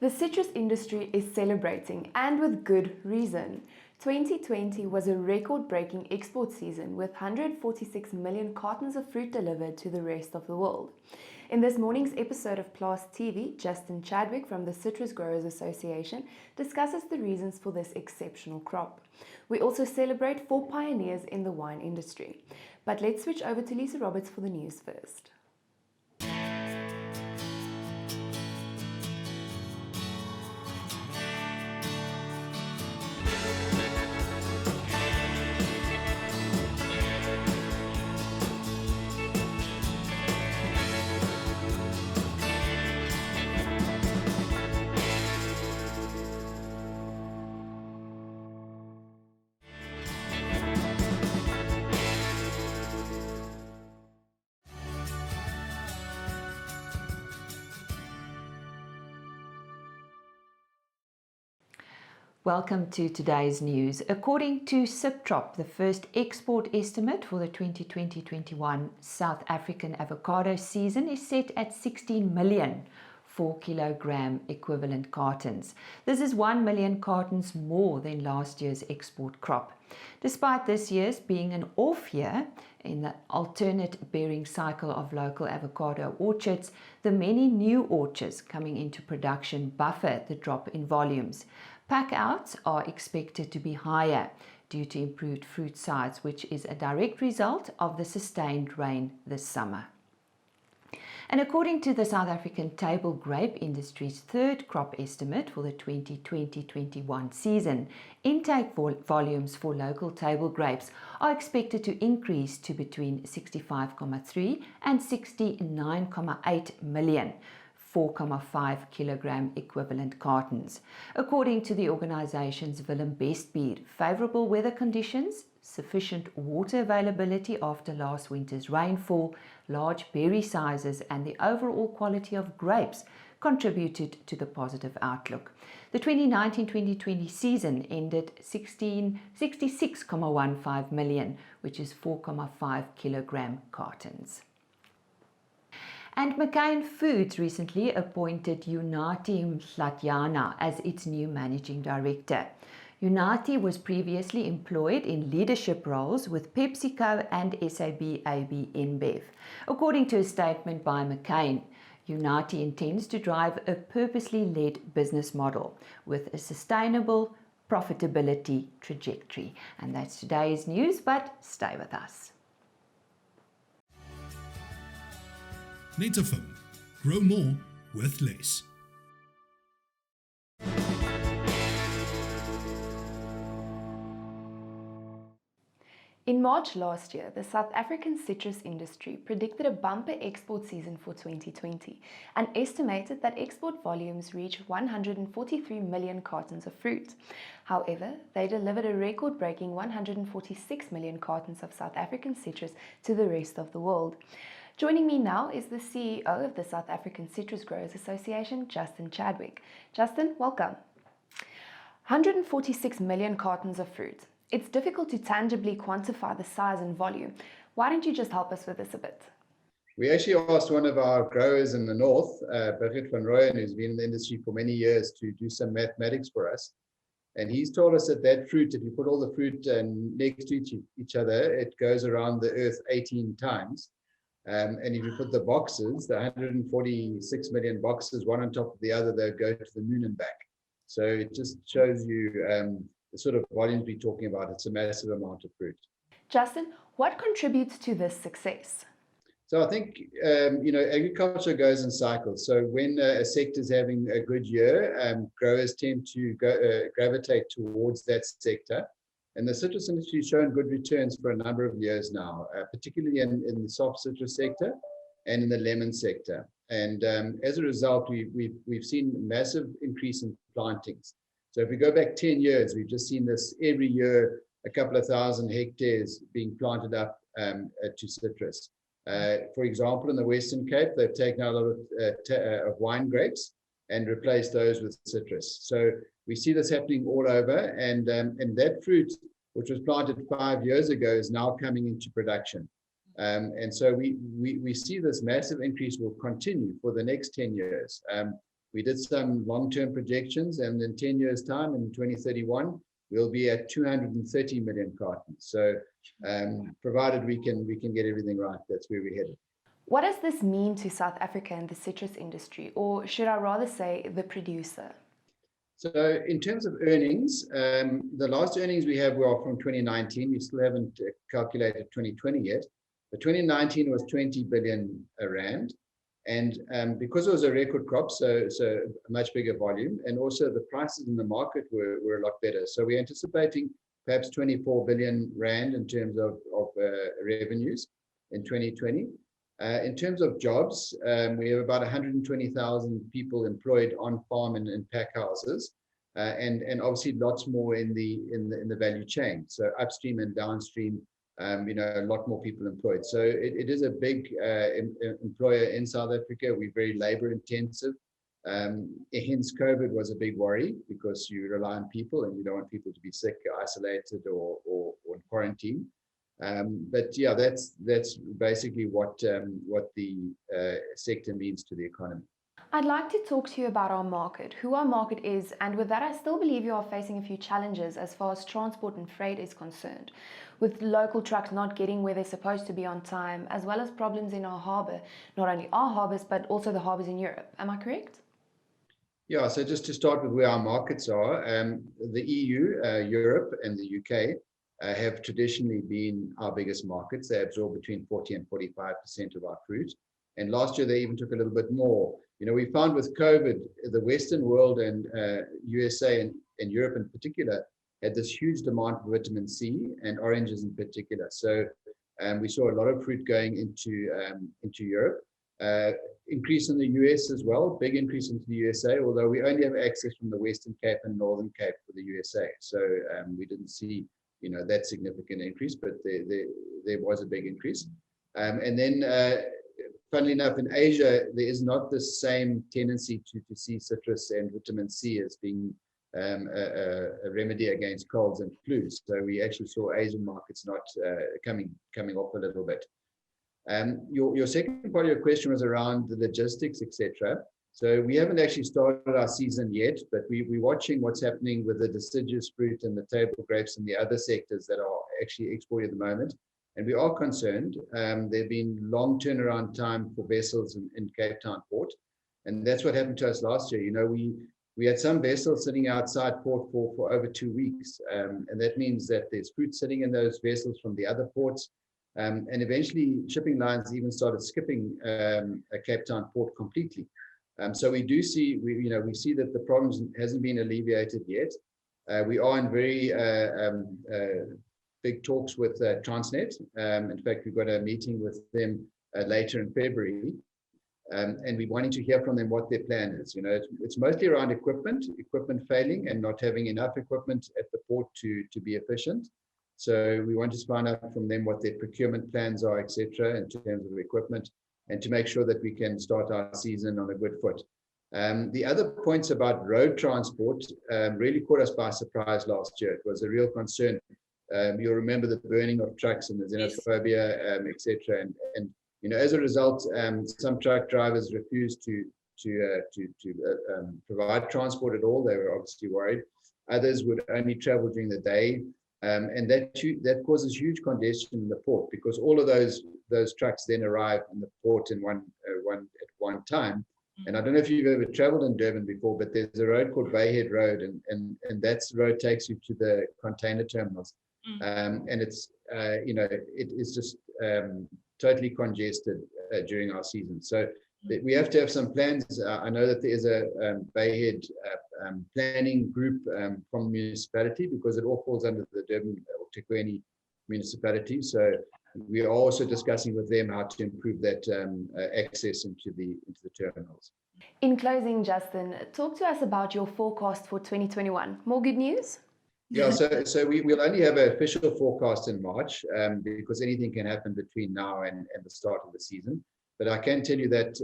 The citrus industry is celebrating, and with good reason. 2020 was a record-breaking export season with 146 million cartons of fruit delivered to the rest of the world. In this morning's episode of Plaas TV, Justin Chadwick from the Citrus Growers Association discusses the reasons for this exceptional crop. We also celebrate 4 pioneers in the wine industry. But let's switch over to Lisa Roberts for the news first. Welcome to today's news. According to Ciptrop, the first export estimate for the 2020-21 South African avocado season is set at 16 million 4-kilogram equivalent cartons. This is 1 million cartons more than last year's export crop. Despite this year's being an off year in the alternate bearing cycle of local avocado orchards, the many new orchards coming into production buffer the drop in volumes. Pack-outs are expected to be higher due to improved fruit size, which is a direct result of the sustained rain this summer. And according to the South African table grape industry's third crop estimate for the 2020-21 season, intake volumes for local table grapes are expected to increase to between 65.3 and 69.8 million 4.5 kilogram equivalent cartons. According to the organization's Willem Bestbier, favorable weather conditions, sufficient water availability after last winter's rainfall, large berry sizes and the overall quality of grapes contributed to the positive outlook. The 2019-2020 season ended 66.15 million, which is 4.5 kilogram cartons. And McCain Foods recently appointed Unati Mhlatyana as its new managing director. Unati was previously employed in leadership roles with PepsiCo and SAB AB InBev. According to a statement by McCain, Unati intends to drive a purposely led business model with a sustainable profitability trajectory. And that's today's news, but stay with us. Netafim. Grow more with less. In March last year, the South African citrus industry predicted a bumper export season for 2020 and estimated that export volumes reached 143 million cartons of fruit. However, they delivered a record-breaking 146 million cartons of South African citrus to the rest of the world. Joining me now is the CEO of the South African Citrus Growers Association, Justin Chadwick. Justin, welcome. 146 million cartons of fruit. It's difficult to tangibly quantify the size and volume. Why don't you just help us with this a bit? We actually asked one of our growers in the north, Birgit van Rooyen, who's been in the industry for many years, to do some mathematics for us. And he's told us that fruit, if you put all the fruit next to each other, it goes around the earth 18 times. And if you put the boxes, the 146 million boxes, one on top of the other, they'll go to the moon and back. So it just shows you the sort of volumes we're talking about. It's a massive amount of fruit. Justin, what contributes to this success? So I think, agriculture goes in cycles. So when a sector is having a good year, growers tend to gravitate towards that sector. And the citrus industry has shown good returns for a number of years now, particularly in the soft citrus sector and in the lemon sector. And as a result, we've seen a massive increase in plantings. So if we go back 10 years, we've just seen this every year, a couple of thousand hectares being planted up to citrus. For example, in the Western Cape, they've taken out a lot of wine grapes and replaced those with citrus. So we see this happening all over, and that fruit, which was planted 5 years ago, is now coming into production. And so we see this massive increase will continue for the next 10 years. We did some long-term projections, and in 10 years' time, in 2031, we'll be at 230 million cartons. So, provided we can get everything right, that's where we're headed. What does this mean to South Africa and the citrus industry, or should I rather say the producer? So in terms of earnings, the last earnings we have were from 2019. We still haven't calculated 2020 yet. But 2019 was 20 billion rand. And because it was a record crop, so a much bigger volume, and also the prices in the market were a lot better. So we're anticipating perhaps 24 billion rand in terms of revenues in 2020. In terms of jobs, we have about 120,000 people employed on farm and in pack houses, and obviously lots more in the value chain. So upstream and downstream, a lot more people employed. So it is a big employer in South Africa. We're very labor intensive. Hence, COVID was a big worry because you rely on people and you don't want people to be sick, isolated, or in quarantine. But yeah, that's basically what the sector means to the economy. I'd like to talk to you about our market, who our market is, and with that I still believe you are facing a few challenges as far as transport and freight is concerned, with local trucks not getting where they're supposed to be on time, as well as problems in our harbour, not only our harbours but also the harbours in Europe. Am I correct? Yeah, so just to start with where our markets are, the EU, Europe and the UK have traditionally been our biggest markets. They absorb between 40 and 45% of our fruit. And last year, they even took a little bit more. We found with COVID, the Western world and USA and Europe in particular had this huge demand for vitamin C and oranges in particular. So we saw a lot of fruit going into Europe. Increase in the US as well, big increase into the USA, although we only have access from the Western Cape and Northern Cape for the USA. So we didn't see that significant increase, but there was a big increase. And then, funnily enough, in Asia, there is not the same tendency to see citrus and vitamin C as being a remedy against colds and flus. So we actually saw Asian markets not coming off a little bit. Your second part of your question was around the logistics, etc. So we haven't actually started our season yet, but we're watching what's happening with the deciduous fruit and the table grapes and the other sectors that are actually exported at the moment. And we are concerned. There have been long turnaround time for vessels in Cape Town port. And that's what happened to us last year. We had some vessels sitting outside port for over 2 weeks. And that means that there's fruit sitting in those vessels from the other ports. And eventually shipping lines even started skipping a Cape Town port completely. So we do see, we see that the problem hasn't been alleviated yet. We are in very big talks with Transnet. In fact, we've got a meeting with them later in February, and we're wanting to hear from them what their plan is. It's mostly around equipment failing and not having enough equipment at the port to be efficient. So we want to find out from them what their procurement plans are, etc., in terms of equipment, and to make sure that we can start our season on a good foot. The other points about road transport really caught us by surprise last year. It was a real concern. You'll remember the burning of trucks and the xenophobia, etc. And as a result, some truck drivers refused to provide transport at all. They were obviously worried. Others would only travel during the day. And that causes huge congestion in the port, because all of those trucks then arrive in the port in at one time. And I don't know if you've ever traveled in Durban before, but there's a road called Bayhead Road, and that road takes you to the container terminals. And it's it is just totally congested during our season. So we have to have some plans. I know that there is a Bayhead planning group from the municipality, because it all falls under the Durban or Tekwini municipality. So we are also discussing with them how to improve that access into the terminals. In closing, Justin, talk to us about your forecast for 2021. More good news? Yeah, so we'll only have an official forecast in March, because anything can happen between now and the start of the season. But I can tell you that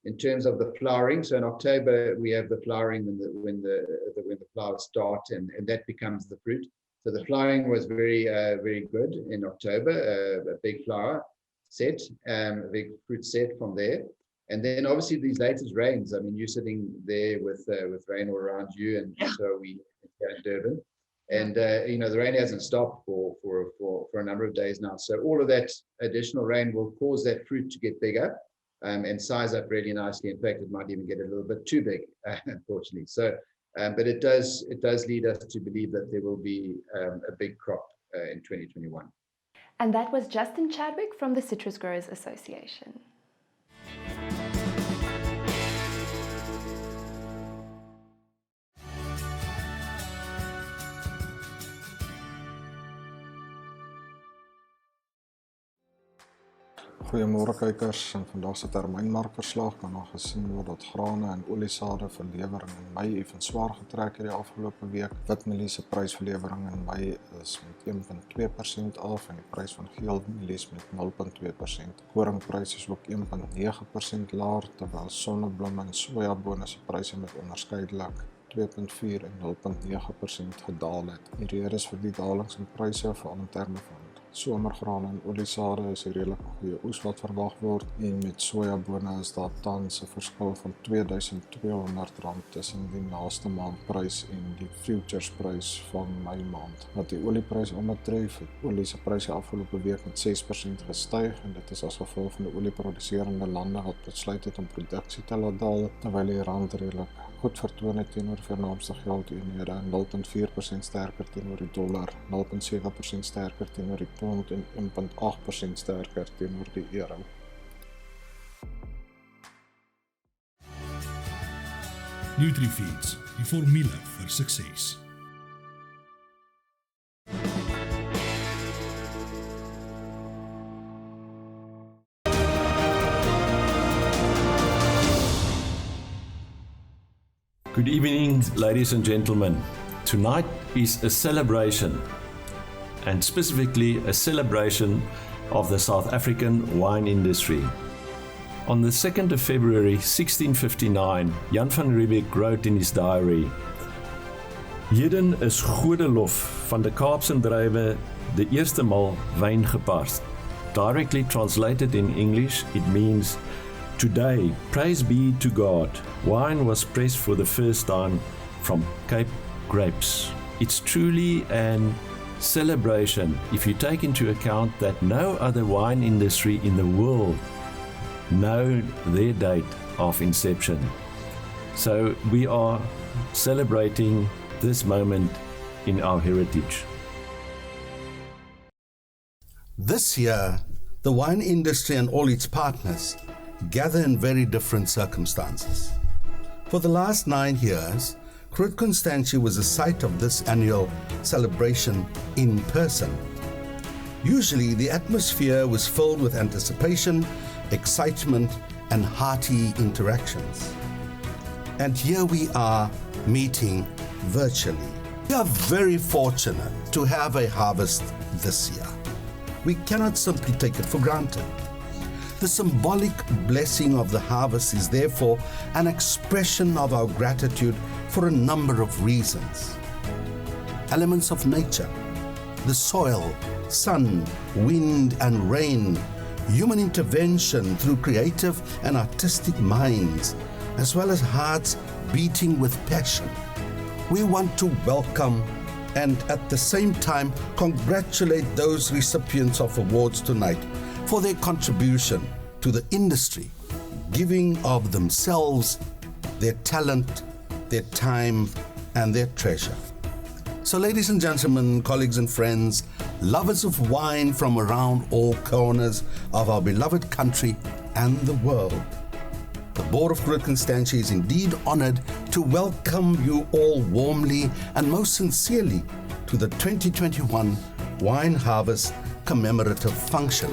in terms of the flowering, so in October we have the flowering when the flowers start, and that becomes the fruit. So the flowering was very good in October, a big flower set, a big fruit set from there. And then obviously these latest rains, I mean, you're sitting there with rain all around you, and so we here in Durban. And the rain hasn't stopped for a number of days now. So all of that additional rain will cause that fruit to get bigger and size up really nicely. In fact, it might even get a little bit too big, unfortunately. So, but it does lead us to believe that there will be a big crop in 2021. And that was Justin Chadwick from the Citrus Growers Association. Goeiemôre kykers, en vandag se termynmarkverslag kan nog gesien word dat grane en oliesade vir lewering in Mei effens swaar getrek het die afgelope week. Witmielie se prysverlewering in Mei is met 1.2% af en die prys van geel mielies met 0.2%. Koringpryse is ook 1.9% laer, terwyl sonneblomme en sojabone se pryse met onderskeidelik 2.4 en 0.9% gedaal het. Die redes vir die dalings in pryse, veral in terme van somergrane en oliesade, is 'n redelike goeie oes wat verwag word, en met sojabone is daar tans 'n verskil van R2200 tussen die laaste maandprys en die futuresprys van Mei maand. Wat die olieprys aanbetref, het olie se pryse afgelope week met 6% gestyg, en dit is as gevolg van die olieproduserende lande wat besluit het om produksie te laat daal, terwyl die rand redelik goed vertoon het teenoor vernaamste geldeenhede, 0.4% sterker teenoor die dollar, 0.7% sterker teenoor die pond en 1.8% sterker teenoor die euro. NutriFeeds, die formule vir sukses. Good evening, ladies and gentlemen. Tonight is a celebration, and specifically a celebration of the South African wine industry. On the 2nd of February 1659, Jan van Riebeeck wrote in his diary, "Heden is Godelof van de Kaapse druiwe de eerste maal wyn gebarst." Directly translated in English, it means, "Today, praise be to God, wine was pressed for the first time from Cape grapes." It's truly an celebration if you take into account that no other wine industry in the world know their date of inception. So we are celebrating this moment in our heritage. This year, the wine industry and all its partners gather in very different circumstances. For the last 9 years, Groot Constantia was the site of this annual celebration in person. Usually, the atmosphere was filled with anticipation, excitement, and hearty interactions. And here we are meeting virtually. We are very fortunate to have a harvest this year. We cannot simply take it for granted. The symbolic blessing of the harvest is therefore an expression of our gratitude for a number of reasons. Elements of nature, the soil, sun, wind, and rain, human intervention through creative and artistic minds, as well as hearts beating with passion. We want to welcome and at the same time congratulate those recipients of awards tonight for their contribution to the industry, giving of themselves, their talent, their time, and their treasure. So ladies and gentlemen, colleagues and friends, lovers of wine from around all corners of our beloved country and the world, the Board of Groot Constantia is indeed honored to welcome you all warmly and most sincerely to the 2021 Wine Harvest Commemorative Function.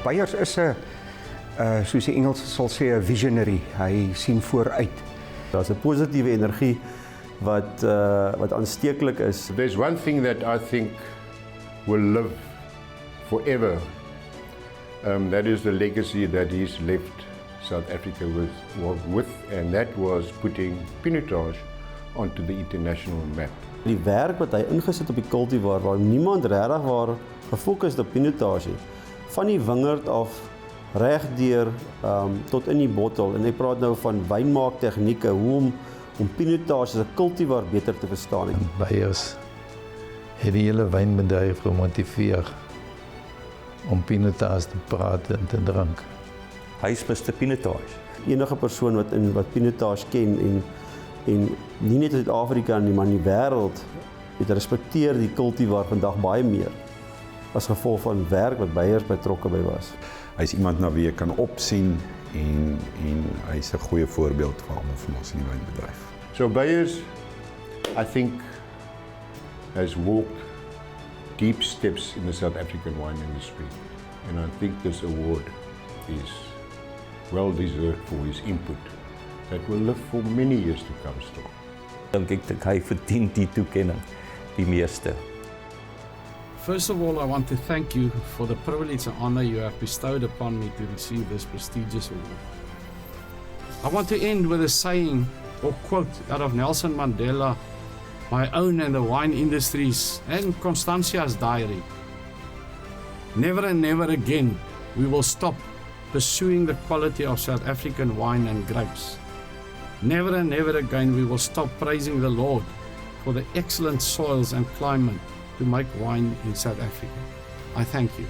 Beyers is 'n soos die Engels sal sê 'n visionary. Hy sien vooruit. Daar's 'n positiewe energie wat aansteeklik is. There's one thing that I think will live forever. That is the legacy that he's left South Africa with, and that was putting pinotage onto the international map. Die werk wat hy ingesit op die kultivar waar niemand regtig waar gefokus op pinotage het, van die wingerd af regdeur tot in die bottel, en hy praat nou van wynmaak tegnieke, hoe om pinotage as 'n kultivar beter te verstaan. Beyers het die hele wynbedryf gemotiveer om pinotage te praat en te drink. Hy is Mr. Pinotage. Enige persoon wat pinotage ken en nie net in Suid-Afrika nie, maar in die wêreld, het respekteer die kultivar vandag baie meer as gevolg van werk wat Beyers betrokke by was. Hy's iemand na wie jy kan opsien en hy's 'n goeie voorbeeld vir almal van ons in die wynbedryf. So Beyers, I think, has walked deep steps in the South African wine industry, and I think this award is well deserved for his input that will live for many years to come still. Ek hy verdien die toekenning die meeste. First of all, I want to thank you for the privilege and honor you have bestowed upon me to receive this prestigious award. I want to end with a saying or quote out of Nelson Mandela, my own and the wine industry's and Constantia's diary. Never and never again we will stop pursuing the quality of South African wine and grapes. Never and never again we will stop praising the Lord for the excellent soils and climate to make wine in South Africa. I thank you.